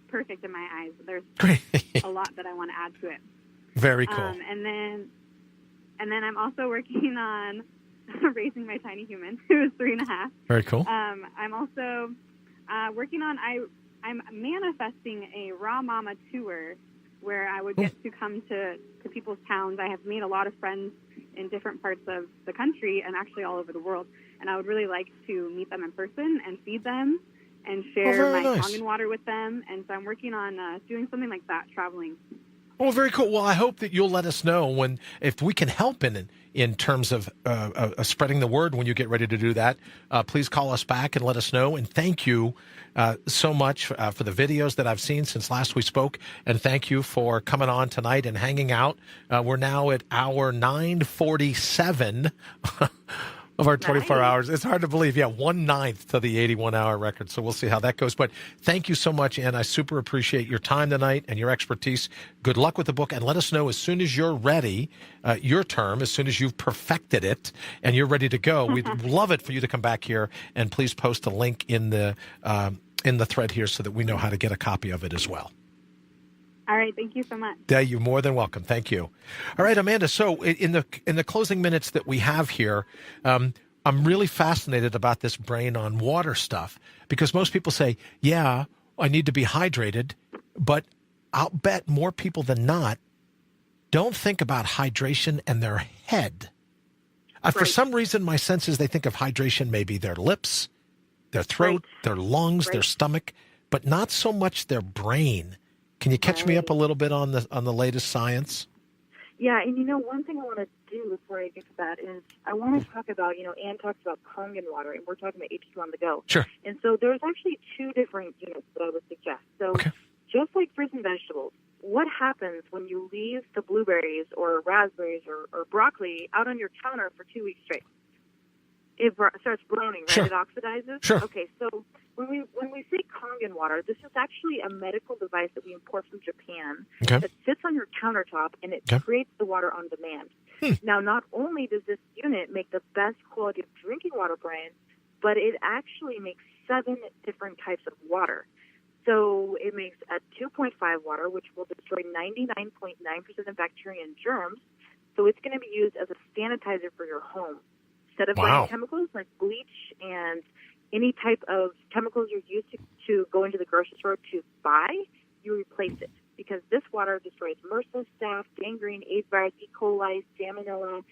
perfect in my eyes. There's a lot that I want to add to it. Very cool. And then I'm also working on raising my tiny human, who is 3.5. Very cool. I'm also working on, I'm manifesting a Raw Mama tour where I would get to come to people's towns. I have made a lot of friends in different parts of the country and actually all over the world. And I would really like to meet them in person and feed them and share my Kangen water with them. And so I'm working on doing something like that, traveling. Oh, very cool. Well, I hope that you'll let us know if we can help in terms of spreading the word when you get ready to do that. Please call us back and let us know. And thank you so much for the videos that I've seen since last we spoke. And thank you for coming on tonight and hanging out. We're now at hour 9:47 of our 24 hours. It's hard to believe. Yeah, 1/9 to the 81-hour record. So we'll see how that goes. But thank you so much, Ann. I super appreciate your time tonight and your expertise. Good luck with the book. And let us know as soon as you're ready, your term, as soon as you've perfected it and you're ready to go. We'd love it for you to come back here. And please post a link in the thread here so that we know how to get a copy of it as well. All right. Thank you so much. Yeah, you're more than welcome. Thank you. All right, Amanda. So in the closing minutes that we have here, I'm really fascinated about this brain on water stuff because most people say, yeah, I need to be hydrated. But I'll bet more people than not don't think about hydration and their head. For some reason, my sense is they think of hydration maybe their lips, their throat, their lungs, their stomach, but not so much their brain. Can you catch me up a little bit on the latest science? Yeah, and one thing I want to do before I get to that is I want to talk about, Ann talks about Kangen water, and we're talking about H2 on the go. Sure. And so there's actually two different units that I would suggest. So just like fruits and vegetables, what happens when you leave the blueberries or raspberries or broccoli out on your counter for 2 weeks straight? It starts browning, right? Sure. It oxidizes. Sure. Okay, so when we say Kangen water, this is actually a medical device that we import from Japan that sits on your countertop, and it creates the water on demand. Now, not only does this unit make the best quality of drinking water, Brian, but it actually makes 7 different types of water. So it makes a 2.5 water, which will destroy 99.9% of bacteria and germs. So it's going to be used as a sanitizer for your home. Instead of buying chemicals like bleach and any type of chemicals you're used to go into the grocery store to buy, you replace it. Because this water destroys MRSA, staph, gangrene, AIDS virus, E. coli, salmonella.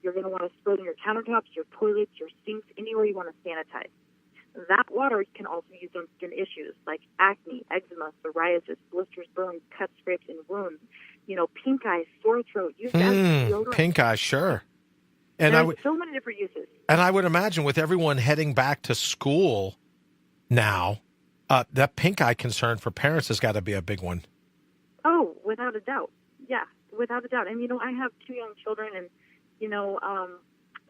You're going to want to spray it on your countertops, your toilets, your sinks, anywhere you want to sanitize. That water can also be used on skin issues like acne, eczema, psoriasis, blisters, burns, cuts, scrapes, and wounds. Pink eye, sore throat. Use that deodorant. Pink eye, sure. And there's so many different uses. And I would imagine with everyone heading back to school now, that pink eye concern for parents has got to be a big one. Oh, without a doubt. Yeah, without a doubt. And, I have 2 young children, and,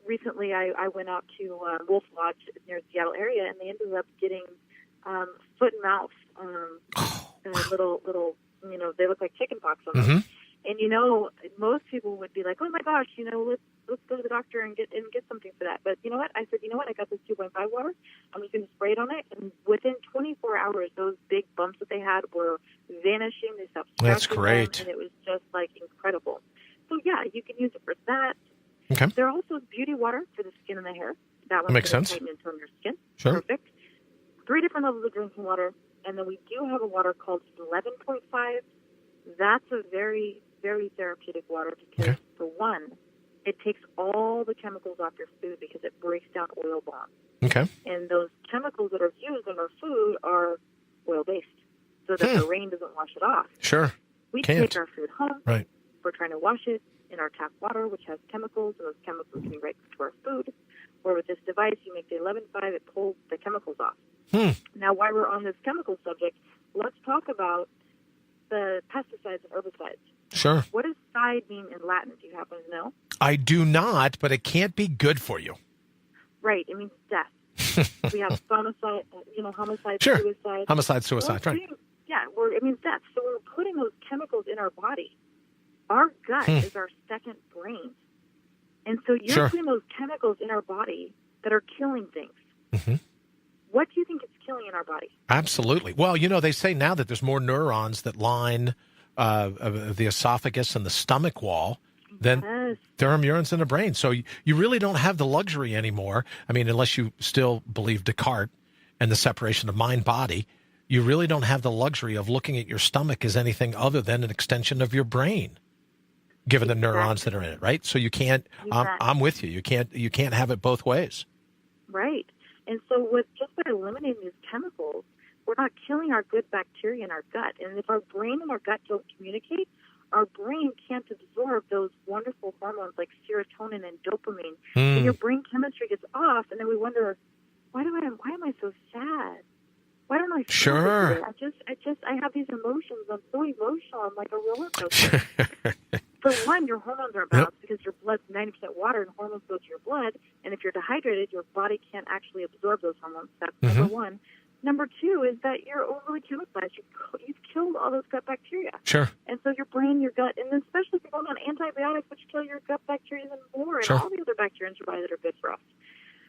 recently I went out to Wolf Lodge near the Seattle area, and they ended up getting foot and mouth, little, they look like chicken pox on them. And, most people would be like, oh, my gosh, let's go to the doctor and get something for that. But you know what? I said, I got this 2.5 water. I'm just going to spray it on it. And within 24 hours, those big bumps that they had were vanishing. They stopped scratching. That's great. Them, and it was just, incredible. So, yeah, you can use it for that. Okay. There also is beauty water for the skin and the hair. That makes sense. Tighten and tone your skin. Sure. Perfect. 3 different levels of drinking water. And then we do have a water called 11.5. That's a very, very therapeutic water because, for one, it takes all the chemicals off your food because it breaks down oil bonds. Okay. And those chemicals that are used in our food are oil-based, so that the rain doesn't wash it off. Sure. We take our food home. Right. We're trying to wash it in our tap water, which has chemicals, and those chemicals can be right to our food. Or with this device, you make the 11.5, it pulls the chemicals off. Now, while we're on this chemical subject, let's talk about the pesticides and herbicides. Sure. What does side mean in Latin? Do you happen to know? I do not, but it can't be good for you. Right. It means death. We have homicide, suicide. Homicide, suicide, right. It means death. So we're putting those chemicals in our body. Our gut is our second brain. And so you're putting those chemicals in our body that are killing things. What do you think it's killing in our body? Absolutely. Well, they say now that there's more neurons that line the esophagus and the stomach wall than there are neurons in the brain. So you really don't have the luxury anymore. I mean, unless you still believe Descartes and the separation of mind-body, you really don't have the luxury of looking at your stomach as anything other than an extension of your brain. given the neurons that are in it, right? So you can't. I'm with you. You can't have it both ways. Right. And so just by eliminating these chemicals, we're not killing our good bacteria in our gut. And if our brain and our gut don't communicate, our brain can't absorb those wonderful hormones like serotonin and dopamine. And your brain chemistry gets off, and then we wonder, why am I so sad? Why don't I feel good today? I have these emotions. I'm so emotional. I'm like a roller coaster. For one, your hormones are balanced because your blood's 90% water and hormones go to your blood. And if you're dehydrated, your body can't actually absorb those hormones. That's number one. Number two is that you're overly chemicalized. You've killed all those gut bacteria. Sure. And so your brain, your gut, and especially if you're going on antibiotics, which kill your gut bacteria even more, and all the other bacteria in your body that are good for us.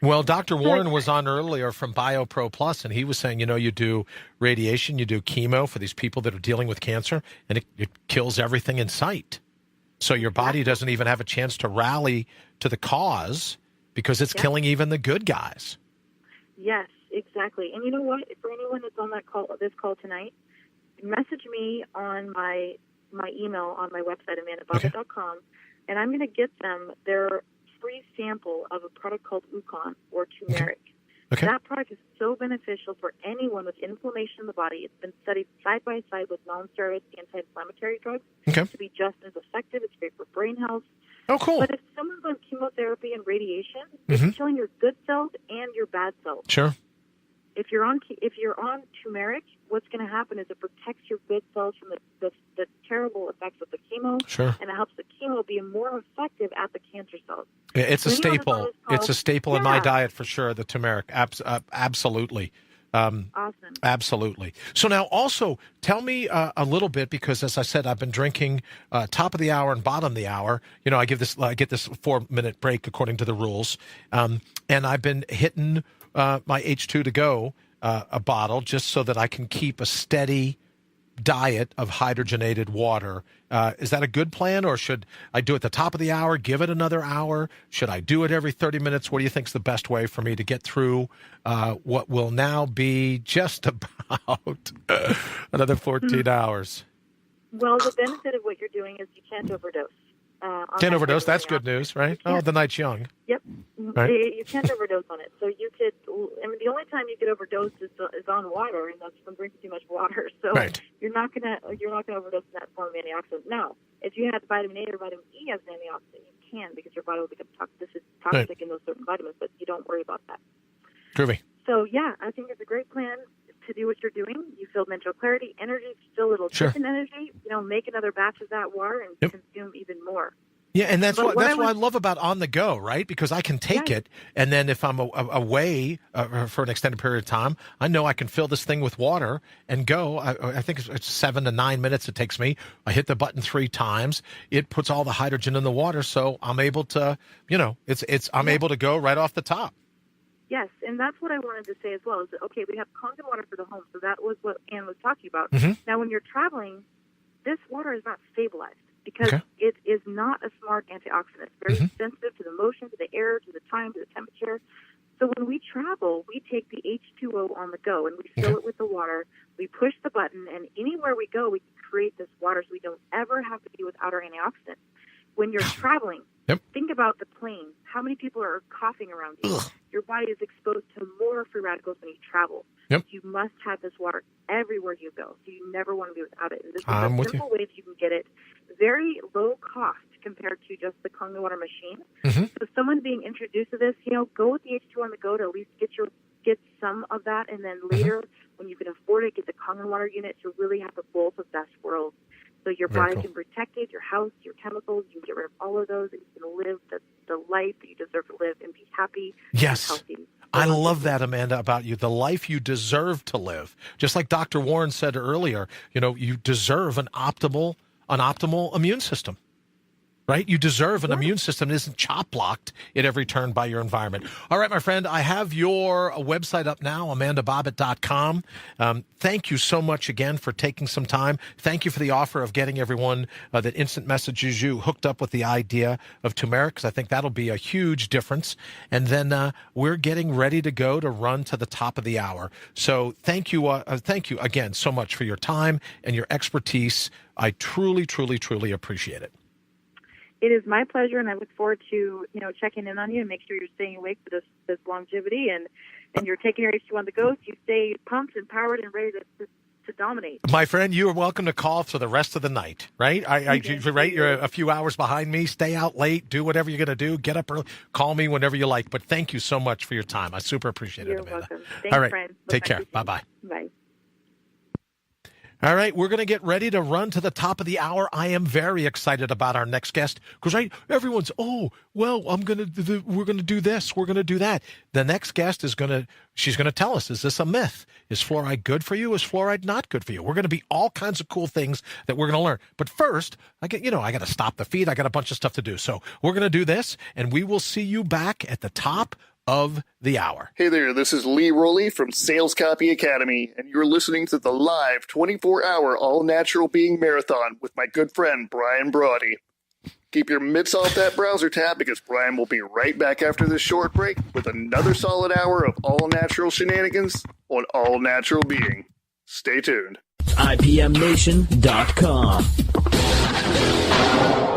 Well, Dr. Warren was on earlier from BioPro Plus, and he was saying, you do radiation, you do chemo for these people that are dealing with cancer, and it kills everything in sight. So your body doesn't even have a chance to rally to the cause because it's killing even the good guys. Yes, exactly. And you know what? For anyone that's on this call tonight, message me on my email on my website, amandabobbitt.com, and I'm going to get them their free sample of a product called Ukon or turmeric. Okay. That product is so beneficial for anyone with inflammation in the body. It's been studied side by side with non-steroid anti-inflammatory drugs to be just as effective. It's great for brain health. Oh, cool. But if someone's on chemotherapy and radiation, it's killing your good cells and your bad cells. Sure. If you're on turmeric, what's going to happen is it protects your good cells from the terrible effects of the chemo, and it helps the chemo be more effective at the cancer cells. It's a staple. It's a staple in my diet for sure. The turmeric, absolutely. Awesome. Absolutely. So now also tell me a little bit, because as I said, I've been drinking top of the hour and bottom of the hour. I get this 4-minute break according to the rules. And I've been hitting my H2 to go, a bottle, just so that I can keep a steady diet of hydrogenated water. Is that a good plan, or should I do it at the top of the hour, give it another hour? Should I do it every 30 minutes? What do you think is the best way for me to get through what will now be just about another 14 hours? Well, the benefit of what you're doing is you can't overdose. Can't overdose. That's good news, right? Oh, the night's young. Yep. Right. You can't overdose on it. So you could, the only time you could overdose is on water, and that's from drinking too much water. So you're not gonna overdose in that form of antioxidant. Now, if you had vitamin A or vitamin E as an antioxidant, you can, because your body will become toxic in those certain vitamins, but you don't worry about that. Groovy. So yeah, I think it's a great plan to do what you're doing. You feel mental clarity, energy, still a little dip in energy. Make another batch of that water and consume even more. Yeah, and that's what I love about on the go, right? Because I can take it, and then if I'm away for an extended period of time, I know I can fill this thing with water and go. I think it's 7 to 9 minutes it takes me. I hit the button 3 times. It puts all the hydrogen in the water, so I'm able to, I'm able to go right off the top. Yes, and that's what I wanted to say as well. Is that, okay, we have Kangen water for the home, so that was what Ann was talking about. Now, when you're traveling, this water is not stabilized, because it is not a smart antioxidant. It's very sensitive to the motion, to the air, to the time, to the temperature. So when we travel, we take the H2O on the go, and we fill it with the water. We push the button, and anywhere we go, we can create this water, so we don't ever have to be without our antioxidants. When you're traveling, think about the plane. How many people are coughing around you? Your body is exposed to more free radicals when you travel. You must have this water everywhere you go, so you never want to be without it. And this is a simple way that you can get it very low cost compared to just the Kangen water machine. So someone being introduced to this, go with the H2 on the go to at least get some of that, and then later, when you can afford it, get the Kangen water unit to really have the both of best worlds. So your body can protect it, your house, your chemicals. You can get rid of all of those, and you can live the life that you deserve to live and be happy and healthy. I love that, Amanda, about you. The life you deserve to live. Just like Dr. Warren said earlier, you deserve an optimal immune system. Right? You deserve an immune system that isn't chop-blocked at every turn by your environment. All right, my friend, I have your website up now, amandabobbitt.com. Thank you so much again for taking some time. Thank you for the offer of getting everyone that instant messages you hooked up with the idea of turmeric, because I think that'll be a huge difference. And then we're getting ready to go to run to the top of the hour. So thank you again so much for your time and your expertise. I truly, truly, truly appreciate it. It is my pleasure, and I look forward to, checking in on you and make sure you're staying awake for this longevity, and you're taking your H2 on the go. So you stay pumped, empowered, and ready to dominate. My friend, you are welcome to call for the rest of the night, right? Right? You're a few hours behind me. Stay out late. Do whatever you're going to do. Get up early. Call me whenever you like. But thank you so much for your time. I super appreciate it, You're Amanda. welcome. Thanks, all right. friend. Take care. Bye-bye. Bye. All right, we're going to get ready to run to the top of the hour. I am very excited about our next guest because everyone's, we're going to do this, we're going to do that. The next guest she's going to tell us, is this a myth? Is fluoride good for you? Is fluoride not good for you? We're going to be all kinds of cool things that we're going to learn. But first, I got to stop the feed. I got a bunch of stuff to do. So we're going to do this, and we will see you back at the top of the hour. Hey there, this is Lee Rowley from Sales Copy Academy, and you're listening to the live 24-hour all-natural being marathon with my good friend Brian Brawdy. Keep your mitts off that browser tab because Brian will be right back after this short break with another solid hour of all-natural shenanigans on All Natural Being. Stay tuned. IPMNation.com.